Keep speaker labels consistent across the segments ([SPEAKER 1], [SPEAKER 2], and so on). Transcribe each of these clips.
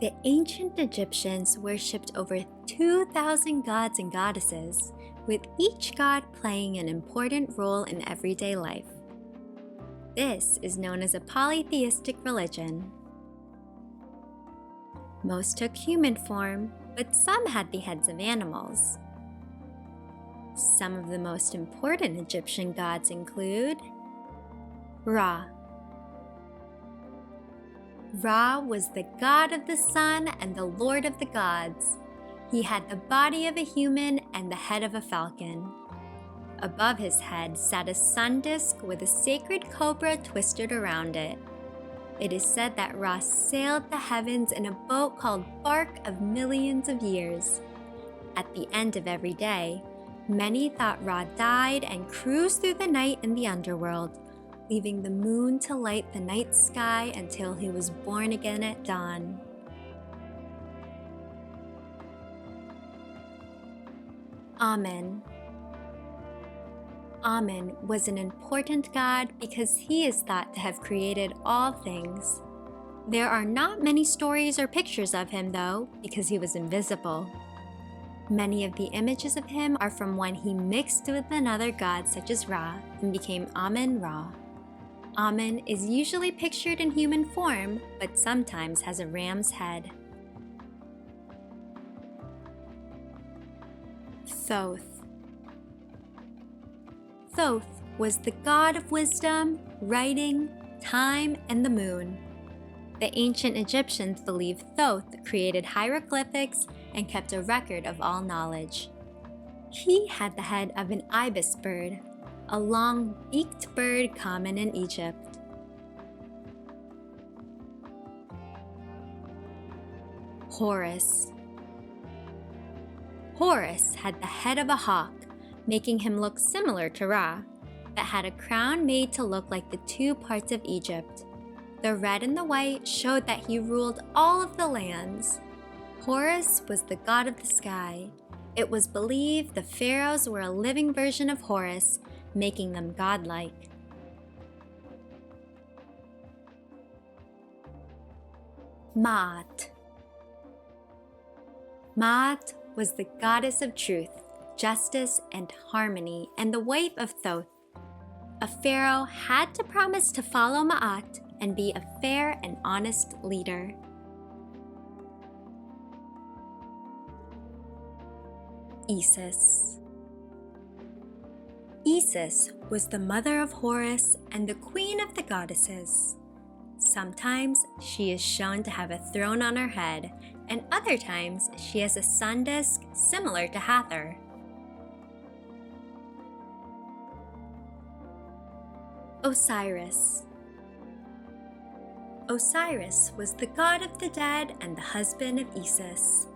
[SPEAKER 1] The ancient Egyptians worshipped over 2,000 gods and goddesses, with each god playing an important role in everyday life. This is known as a polytheistic religion. Most took human form, but some had the heads of animals. Some of the most important Egyptian gods include Ra. Ra was the god of the sun and the lord of the gods. He had the body of a human and the head of a falcon. Above his head sat a sun disk with a sacred cobra twisted around it. It is said that Ra sailed the heavens in a boat called Bark of millions of years. At the end of every day, many thought Ra died and cruised through the night in the underworld, leaving the moon to light the night sky until he was born again at dawn. Amun. Amun was an important god because he is thought to have created all things. There are not many stories or pictures of him though, because he was invisible. Many of the images of him are from when he mixed with another god such as Ra and became Amun-Ra. Amun is usually pictured in human form, but sometimes has a ram's head. Thoth. Thoth was the god of wisdom, writing, time, and the moon. The ancient Egyptians believed Thoth created hieroglyphics and kept a record of all knowledge. He had the head of an ibis bird, a long, beaked bird common in Egypt. Horus. Horus had the head of a hawk, making him look similar to Ra, but had a crown made to look like the two parts of Egypt. The red and the white showed that he ruled all of the lands. Horus was the god of the sky. It was believed the pharaohs were a living version of Horus, making them godlike. Ma'at. Ma'at was the goddess of truth, justice, and harmony, and the wife of Thoth. A pharaoh had to promise to follow Ma'at and be a fair and honest leader. Isis. Isis was the mother of Horus and the queen of the goddesses. Sometimes she is shown to have a throne on her head, and other times she has a sun disk similar to Hathor. Osiris. Osiris was the god of the dead and the husband of Isis.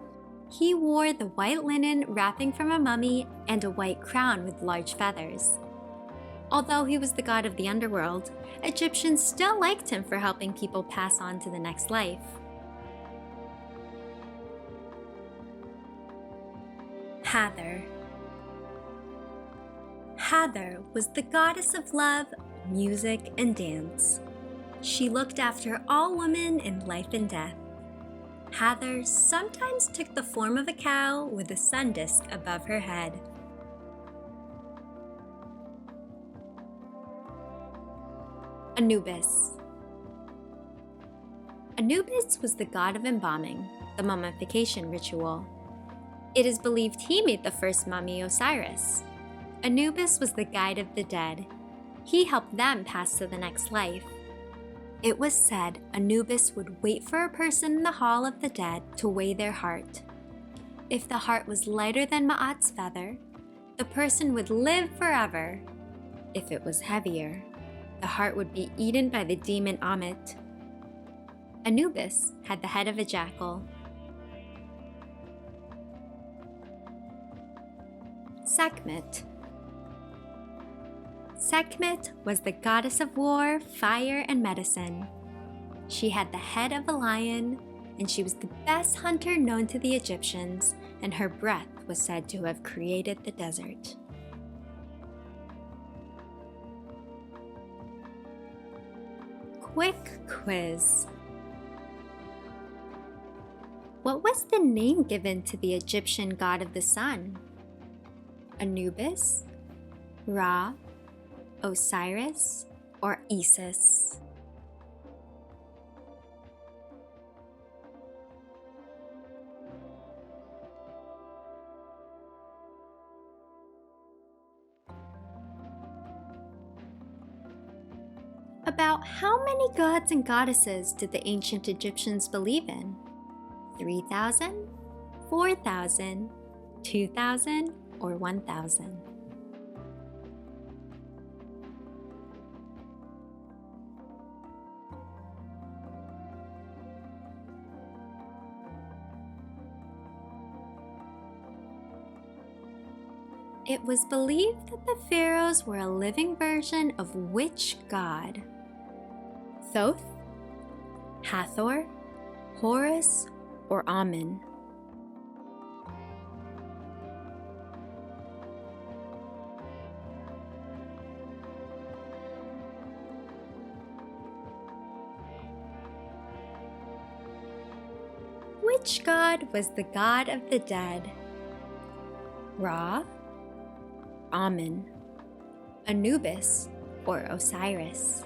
[SPEAKER 1] He wore the white linen wrapping from a mummy and a white crown with large feathers. Although he was the god of the underworld, Egyptians still liked him for helping people pass on to the next life. Hathor. Hathor was the goddess of love, music, and dance. She looked after all women in life and death. Hathor sometimes took the form of a cow with a sun disk above her head. Anubis. Anubis was the god of embalming, the mummification ritual. It is believed he made the first mummy, Osiris. Anubis was the guide of the dead. He helped them pass to the next life. It was said Anubis would wait for a person in the hall of the dead to weigh their heart. If the heart was lighter than Ma'at's feather, the person would live forever. If it was heavier, the heart would be eaten by the demon Ammit. Anubis had the head of a jackal. Sekhmet. Sekhmet was the goddess of war, fire, and medicine. She had the head of a lion, and she was the best hunter known to the Egyptians, and her breath was said to have created the desert. Quick quiz. What was the name given to the Egyptian god of the sun? Anubis, Ra, Osiris, or Isis? About how many gods and goddesses did the ancient Egyptians believe in? 3,000, 4,000, 2,000, or 1,000? It was believed that the pharaohs were a living version of which god? Thoth, Hathor, Horus, or Amun? Which god was the god of the dead? Ra, Amun, Anubis, or Osiris?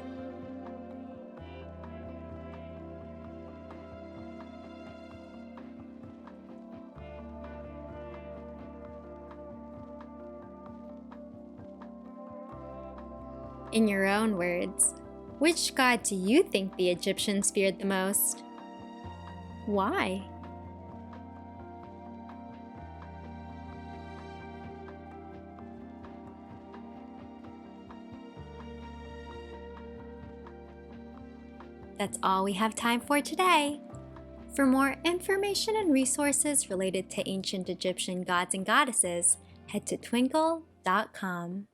[SPEAKER 1] In your own words, which god do you think the Egyptians feared the most? Why? That's all we have time for today. For more information and resources related to ancient Egyptian gods and goddesses, head to twinkl.com.